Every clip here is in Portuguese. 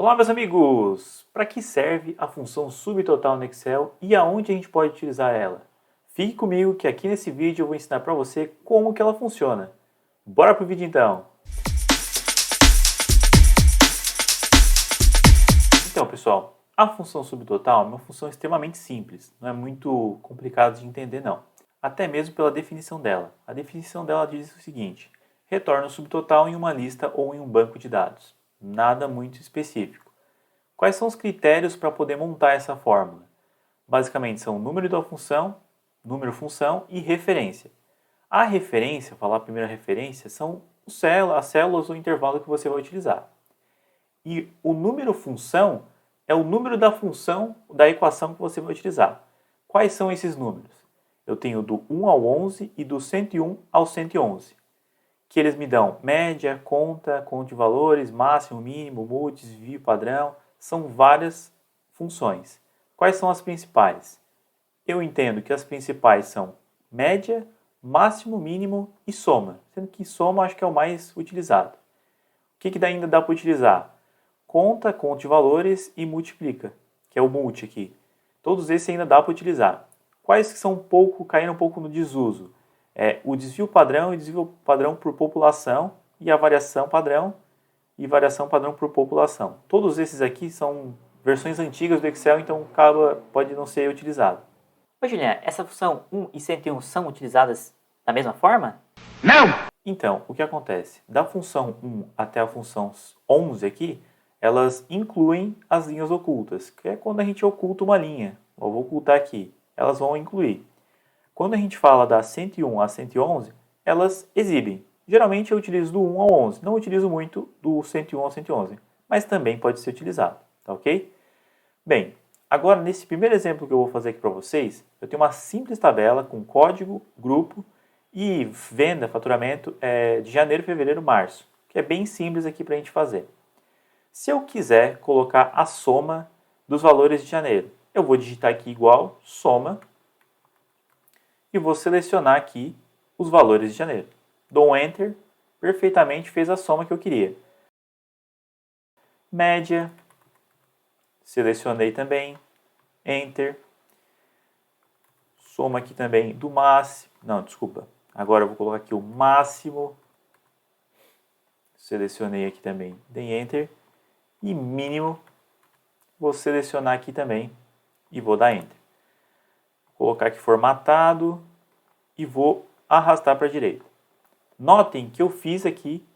Olá, meus amigos! Para que serve a função subtotal no Excel e aonde a gente pode utilizar ela? Fique comigo que aqui nesse vídeo eu vou ensinar para você como que ela funciona. Bora pro vídeo então! Então, pessoal, a função subtotal é uma função extremamente simples, não é muito complicado de entender não. Até mesmo pela definição dela. A definição dela diz o seguinte: retorna o subtotal em uma lista ou em um banco de dados. Nada muito específico. Quais são os critérios para poder montar essa fórmula? Basicamente são o número da função, número função e referência. A referência, falar a primeira referência, são as células ou intervalo que você vai utilizar. E o número função é o número da função da equação que você vai utilizar. Quais são esses números? Eu tenho do 1 ao 11 e do 101 ao 111. Que eles me dão média, conta de valores, máximo, mínimo, multi, desvio, padrão. São várias funções. Quais são as principais? Eu entendo que as principais são média, máximo, mínimo e soma. Sendo que soma acho que é o mais utilizado. O que ainda dá para utilizar? Conta de valores e multiplica, que é o multi aqui. Todos esses ainda dá para utilizar. Quais que são caíram um pouco no desuso? O desvio padrão e desvio padrão por população e a variação padrão e variação padrão por população. Todos esses aqui são versões antigas do Excel, então pode não ser utilizado. Ô Julian, essa função 1 e 101 são utilizadas da mesma forma? Não! Então, o que acontece? Da função 1 até a função 11 aqui, elas incluem as linhas ocultas, que é quando a gente oculta uma linha. Eu vou ocultar aqui. Elas vão incluir. Quando a gente fala da 101 a 111, elas exibem. Geralmente eu utilizo do 1 ao 11, não utilizo muito do 101 ao 111, mas também pode ser utilizado, tá ok? Bem, agora nesse primeiro exemplo que eu vou fazer aqui para vocês, eu tenho uma simples tabela com código, grupo e venda, faturamento de janeiro, fevereiro, março, que é bem simples aqui para a gente fazer. Se eu quiser colocar a soma dos valores de janeiro, eu vou digitar aqui igual, soma, e vou selecionar aqui os valores de janeiro. Dou um Enter, perfeitamente fez a soma que eu queria. Média, selecionei também, Enter. Soma aqui também do máximo, não, desculpa. Agora eu vou colocar aqui o máximo. Selecionei aqui também, dei Enter. E mínimo, vou selecionar aqui também e vou dar Enter. Vou colocar aqui formatado e vou arrastar para a direita. Notem que eu fiz aqui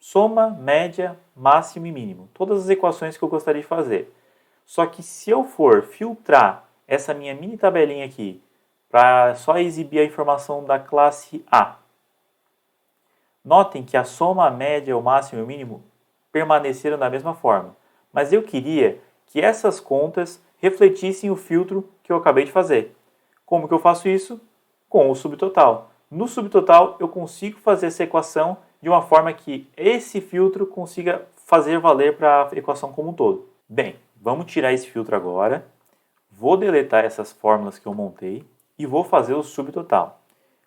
soma, média, máximo e mínimo. Todas as equações que eu gostaria de fazer. Só que se eu for filtrar essa minha mini tabelinha aqui para só exibir a informação da classe A, notem que a soma, a média, o máximo e o mínimo permaneceram da mesma forma. Mas eu queria que essas contas refletissem o filtro que eu acabei de fazer. Como que eu faço isso? Com o subtotal. No subtotal, eu consigo fazer essa equação de uma forma que esse filtro consiga fazer valer para a equação como um todo. Bem, vamos tirar esse filtro agora. Vou deletar essas fórmulas que eu montei e vou fazer o subtotal.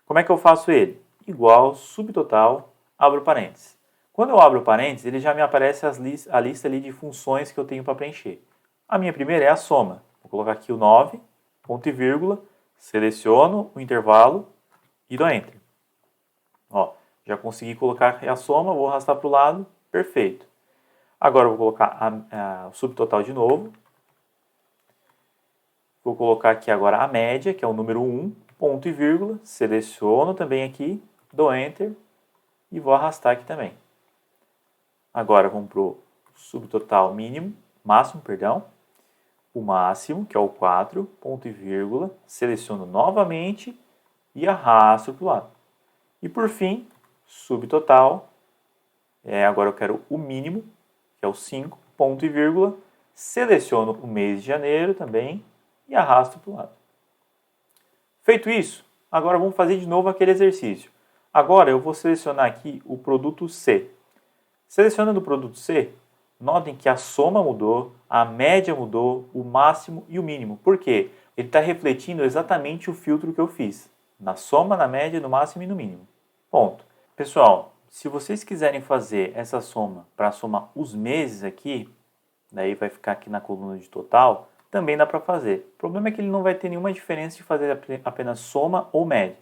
Como é que eu faço ele? Igual subtotal, abro parênteses. Quando eu abro parênteses, ele já me aparece a lista ali de funções que eu tenho para preencher. A minha primeira é a soma. Vou colocar aqui o 9, ponto e vírgula, seleciono o intervalo e dou Enter. Ó, já consegui colocar a soma, vou arrastar para o lado, perfeito. Agora eu vou colocar o subtotal de novo. Vou colocar aqui agora a média, que é o número 1, ponto e vírgula, seleciono também aqui, dou Enter e vou arrastar aqui também. Agora vamos para o subtotal máximo, o máximo, que é o 4, ponto e vírgula, seleciono novamente e arrasto para o lado. E por fim, subtotal, agora eu quero o mínimo, que é o 5, ponto e vírgula, seleciono o mês de janeiro também e arrasto para o lado. Feito isso, agora vamos fazer de novo aquele exercício. Agora eu vou selecionar aqui o produto C. Selecionando o produto C, notem que a soma mudou, a média mudou, o máximo e o mínimo. Por quê? Ele está refletindo exatamente o filtro que eu fiz. Na soma, na média, no máximo e no mínimo. Ponto. Pessoal, se vocês quiserem fazer essa soma para somar os meses aqui, daí vai ficar aqui na coluna de total, também dá para fazer. O problema é que ele não vai ter nenhuma diferença de fazer apenas soma ou média,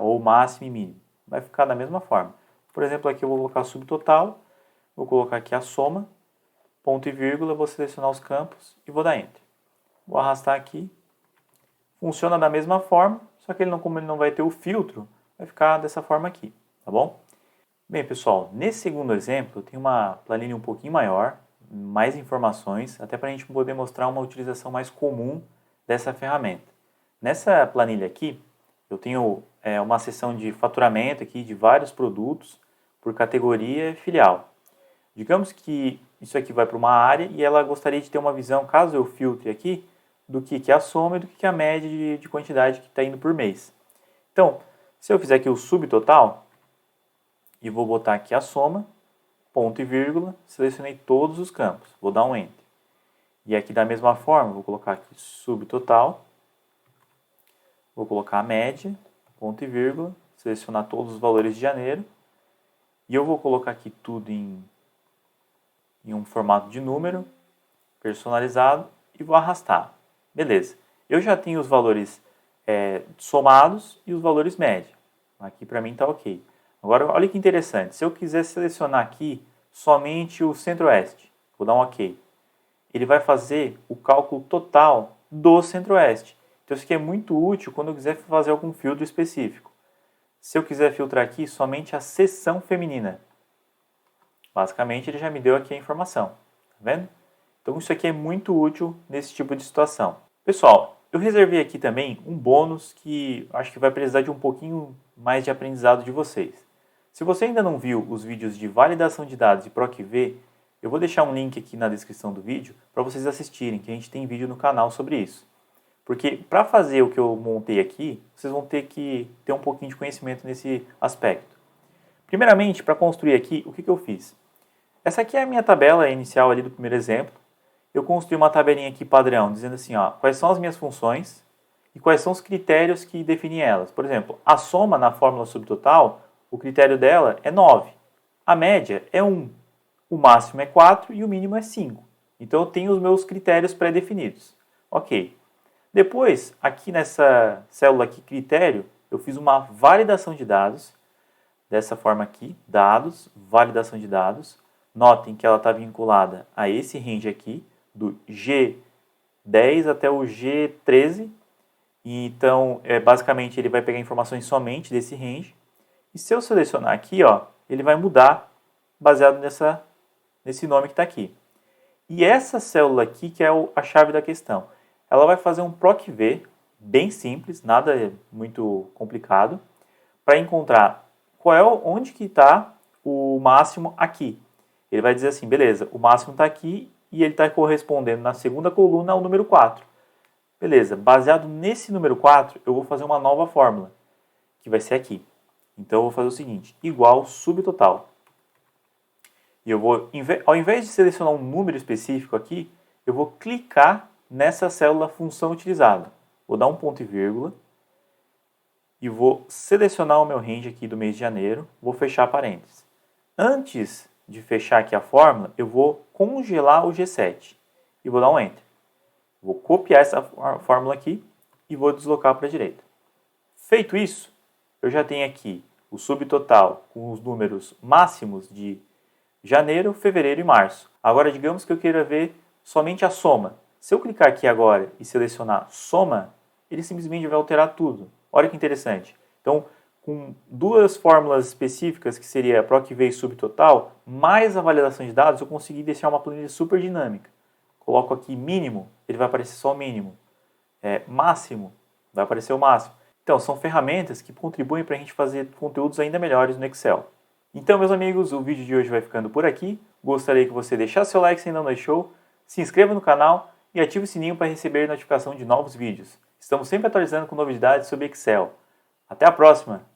ou máximo e mínimo. Vai ficar da mesma forma. Por exemplo, aqui eu vou colocar subtotal, vou colocar aqui a soma, ponto e vírgula, vou selecionar os campos e vou dar Enter. Vou arrastar aqui. Funciona da mesma forma, só que como ele não vai ter o filtro, vai ficar dessa forma aqui, tá bom? Bem, pessoal, nesse segundo exemplo, eu tenho uma planilha um pouquinho maior, mais informações, até para a gente poder mostrar uma utilização mais comum dessa ferramenta. Nessa planilha aqui, eu tenho uma seção de faturamento aqui de vários produtos por categoria e filial. Digamos que isso aqui vai para uma área e ela gostaria de ter uma visão, caso eu filtre aqui, do que é a soma e do que é a média de quantidade que está indo por mês. Então, se eu fizer aqui o subtotal, e vou botar aqui a soma, ponto e vírgula, selecionei todos os campos, vou dar um Enter. E aqui da mesma forma, vou colocar aqui subtotal, vou colocar a média, ponto e vírgula, selecionar todos os valores de janeiro, e eu vou colocar aqui tudo em um formato de número, personalizado, e vou arrastar. Beleza, eu já tenho os valores somados e os valores média. Aqui para mim está ok. Agora, olha que interessante, se eu quiser selecionar aqui somente o Centro-Oeste, vou dar um OK. Ele vai fazer o cálculo total do Centro-Oeste. Então, isso aqui é muito útil quando eu quiser fazer algum filtro específico. Se eu quiser filtrar aqui somente a seção feminina, basicamente ele já me deu aqui a informação, tá vendo? Então, isso aqui é muito útil nesse tipo de situação. Pessoal, eu reservei aqui também um bônus que acho que vai precisar de um pouquinho mais de aprendizado de vocês. Se você ainda não viu os vídeos de validação de dados e PROC-V, eu vou deixar um link aqui na descrição do vídeo para vocês assistirem, que a gente tem vídeo no canal sobre isso. Porque para fazer o que eu montei aqui, vocês vão ter que ter um pouquinho de conhecimento nesse aspecto. Primeiramente, para construir aqui, o que eu fiz? Essa aqui é a minha tabela inicial ali do primeiro exemplo. Eu construí uma tabelinha aqui padrão, dizendo assim, ó, quais são as minhas funções e quais são os critérios que definem elas. Por exemplo, a soma na fórmula subtotal, o critério dela é 9. A média é 1. O máximo é 4 e o mínimo é 5. Então eu tenho os meus critérios pré-definidos. Ok. Depois, aqui nessa célula aqui, critério, eu fiz uma validação de dados, dessa forma aqui, dados, validação de dados. Notem que ela está vinculada a esse range aqui, do G10 até o G13. Então, basicamente, ele vai pegar informações somente desse range. E se eu selecionar aqui, ó, ele vai mudar baseado nesse nome que está aqui. E essa célula aqui que é a chave da questão. Ela vai fazer um PROC-V bem simples, nada muito complicado, para encontrar onde que está o máximo aqui. Ele vai dizer assim, beleza, o máximo está aqui e ele está correspondendo na segunda coluna ao número 4. Beleza, baseado nesse número 4, eu vou fazer uma nova fórmula, que vai ser aqui. Então, eu vou fazer o seguinte, igual subtotal. E eu vou, ao invés de selecionar um número específico aqui, eu vou clicar nessa célula função utilizada. Vou dar um ponto e vírgula e vou selecionar o meu range aqui do mês de janeiro, vou fechar parênteses. Antes de fechar aqui a fórmula, eu vou congelar o G7 e vou dar um Enter. Vou copiar essa fórmula aqui e vou deslocar para a direita. Feito isso, eu já tenho aqui o subtotal com os números máximos de janeiro, fevereiro e março. Agora, digamos que eu queira ver somente a soma. Se eu clicar aqui agora e selecionar soma, ele simplesmente vai alterar tudo. Olha que interessante. Então, com duas fórmulas específicas, que seria a PROC-V e subtotal, mais a validação de dados, eu consegui deixar uma planilha super dinâmica. Coloco aqui mínimo, ele vai aparecer só o mínimo. Máximo, vai aparecer o máximo. Então, são ferramentas que contribuem para a gente fazer conteúdos ainda melhores no Excel. Então, meus amigos, o vídeo de hoje vai ficando por aqui. Gostaria que você deixasse seu like se ainda não deixou, se inscreva no canal e ative o sininho para receber notificação de novos vídeos. Estamos sempre atualizando com novidades sobre Excel. Até a próxima!